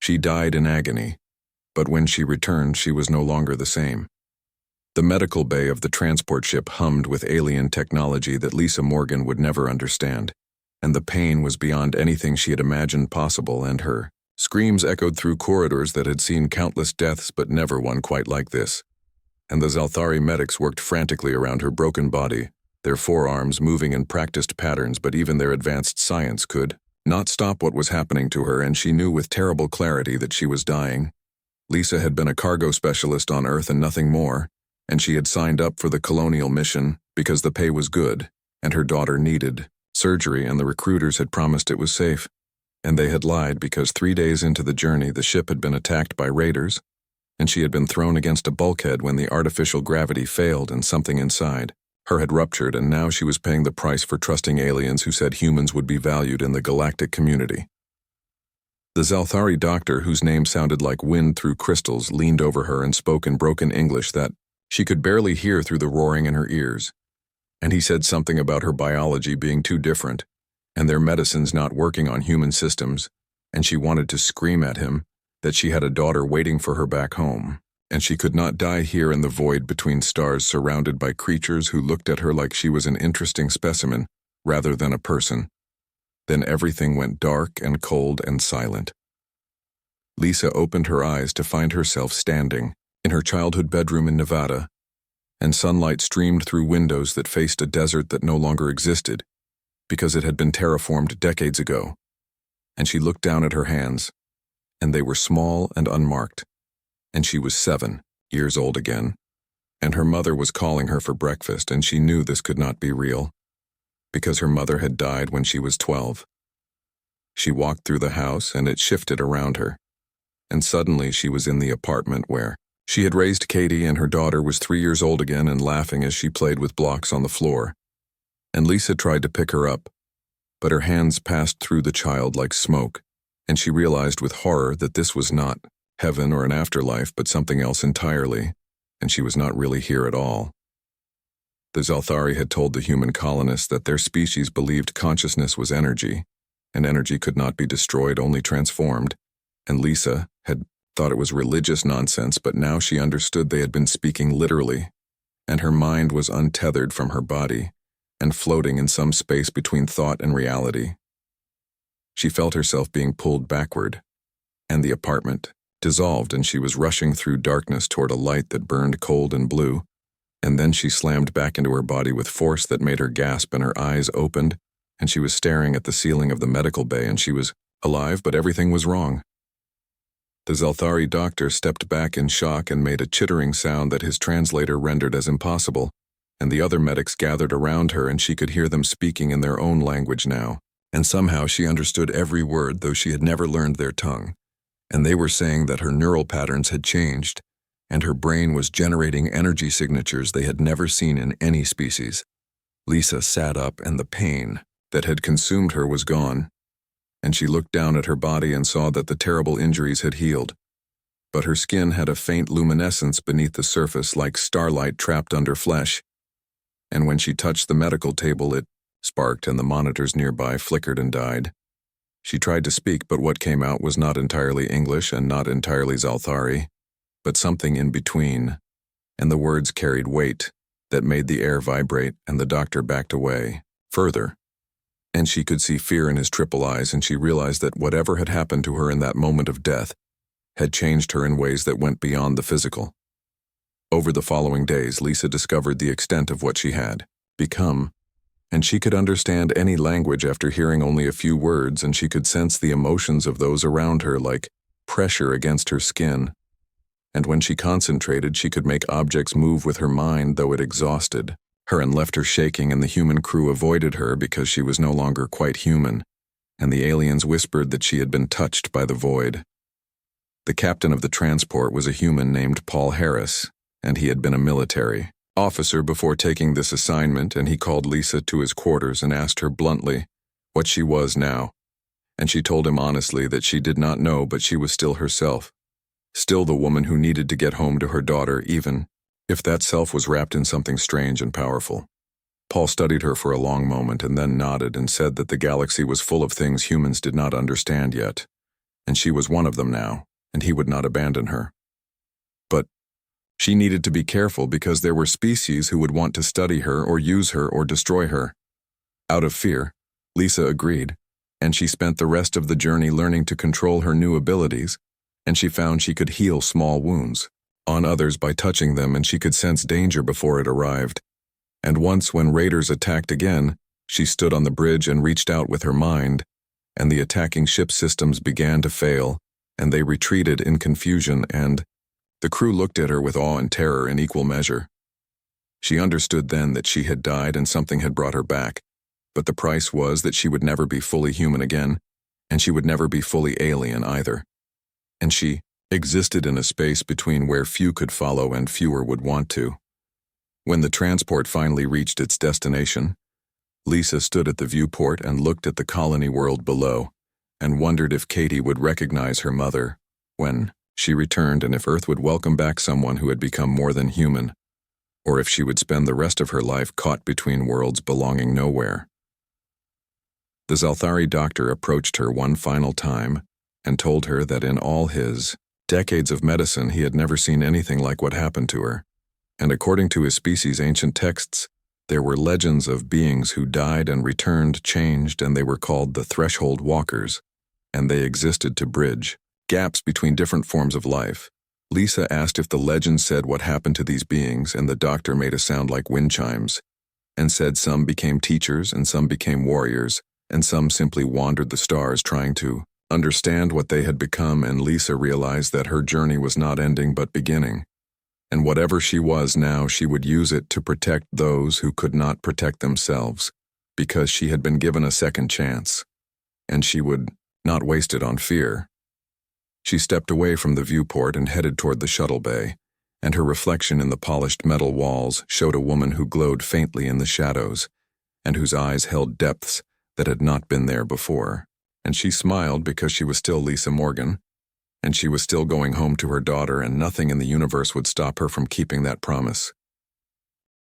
She died in agony, but when she returned, she was no longer the same. The medical bay of the transport ship hummed with alien technology that Lisa Morgan would never understand, and the pain was beyond anything she had imagined possible, and her screams echoed through corridors that had seen countless deaths but never one quite like this. And the Zalthari medics worked frantically around her broken body, their forearms moving in practiced patterns, but even their advanced science could not stop what was happening to her, and she knew with terrible clarity that she was dying. Lisa had been a cargo specialist on Earth and nothing more, and she had signed up for the colonial mission because the pay was good, and her daughter needed surgery, and the recruiters had promised it was safe. And they had lied because 3 days into the journey the ship had been attacked by raiders, and she had been thrown against a bulkhead when the artificial gravity failed and something inside her had ruptured, and now she was paying the price for trusting aliens who said humans would be valued in the galactic community. The Zalthari doctor, whose name sounded like wind through crystals, leaned over her and spoke in broken English that she could barely hear through the roaring in her ears. And he said something about her biology being too different, and their medicines not working on human systems, and she wanted to scream at him that she had a daughter waiting for her back home, and she could not die here in the void between stars surrounded by creatures who looked at her like she was an interesting specimen rather than a person. Then everything went dark and cold and silent. Lisa opened her eyes to find herself standing in her childhood bedroom in Nevada, and sunlight streamed through windows that faced a desert that no longer existed because it had been terraformed decades ago. And she looked down at her hands, and they were small and unmarked, and she was 7 years old again, and her mother was calling her for breakfast, and she knew this could not be real, because her mother had died when she was 12. She walked through the house, and it shifted around her, and suddenly she was in the apartment where she had raised Katie, and her daughter was 3 years old again and laughing as she played with blocks on the floor. And Lisa tried to pick her up, but her hands passed through the child like smoke, and she realized with horror that this was not heaven or an afterlife, but something else entirely, and she was not really here at all. The Zalthari had told the human colonists that their species believed consciousness was energy, and energy could not be destroyed, only transformed, and Lisa had thought it was religious nonsense, but now she understood they had been speaking literally, and her mind was untethered from her body and floating in some space between thought and reality. She felt herself being pulled backward, and the apartment dissolved, and she was rushing through darkness toward a light that burned cold and blue, and then she slammed back into her body with force that made her gasp, and her eyes opened, and she was staring at the ceiling of the medical bay, and she was alive, but everything was wrong. The Zalthari doctor stepped back in shock and made a chittering sound that his translator rendered as impossible, and the other medics gathered around her, and she could hear them speaking in their own language now, and somehow she understood every word, though she had never learned their tongue. And they were saying that her neural patterns had changed, and her brain was generating energy signatures they had never seen in any species. Lisa sat up, and the pain that had consumed her was gone, and she looked down at her body and saw that the terrible injuries had healed. But her skin had a faint luminescence beneath the surface, like starlight trapped under flesh, and when she touched the medical table it sparked, and the monitors nearby flickered and died. She tried to speak, but what came out was not entirely English and not entirely Zalthari, but something in between, and the words carried weight that made the air vibrate, and the doctor backed away, further, and she could see fear in his triple eyes, and she realized that whatever had happened to her in that moment of death had changed her in ways that went beyond the physical. Over the following days, Lisa discovered the extent of what she had become, and she could understand any language after hearing only a few words, and she could sense the emotions of those around her like pressure against her skin. And when she concentrated, she could make objects move with her mind, though it exhausted her and left her shaking, and the human crew avoided her because she was no longer quite human, and the aliens whispered that she had been touched by the void. The captain of the transport was a human named Paul Harris, and he had been a military officer before taking this assignment, and he called Lisa to his quarters and asked her bluntly what she was now, and she told him honestly that she did not know, but she was still herself, still the woman who needed to get home to her daughter, even if that self was wrapped in something strange and powerful. Paul studied her for a long moment and then nodded and said that the galaxy was full of things humans did not understand yet, and she was one of them now, and he would not abandon her. But she needed to be careful because there were species who would want to study her or use her or destroy her. Out of fear, Lisa agreed, and she spent the rest of the journey learning to control her new abilities, and she found she could heal small wounds on others by touching them, and she could sense danger before it arrived. And once when raiders attacked again, she stood on the bridge and reached out with her mind, and the attacking ship systems began to fail, and they retreated in confusion, and the crew looked at her with awe and terror in equal measure. She understood then that she had died and something had brought her back, but the price was that she would never be fully human again, and she would never be fully alien either. And she existed in a space between where few could follow and fewer would want to. When the transport finally reached its destination, Lisa stood at the viewport and looked at the colony world below, and wondered if Katie would recognize her mother when she returned, and if Earth would welcome back someone who had become more than human, or if she would spend the rest of her life caught between worlds belonging nowhere. The Zalthari doctor approached her one final time and told her that in all his decades of medicine he had never seen anything like what happened to her, and according to his species' ancient texts, there were legends of beings who died and returned changed, and they were called the Threshold Walkers, and they existed to bridge gaps between different forms of life. Lisa asked if the legend said what happened to these beings, and the doctor made a sound like wind chimes, and said some became teachers and some became warriors, and some simply wandered the stars trying to understand what they had become, and Lisa realized that her journey was not ending but beginning. And whatever she was now, she would use it to protect those who could not protect themselves, because she had been given a second chance, and she would not waste it on fear. She stepped away from the viewport and headed toward the shuttle bay, and her reflection in the polished metal walls showed a woman who glowed faintly in the shadows, and whose eyes held depths that had not been there before. And she smiled because she was still Lisa Morgan, and she was still going home to her daughter, and nothing in the universe would stop her from keeping that promise.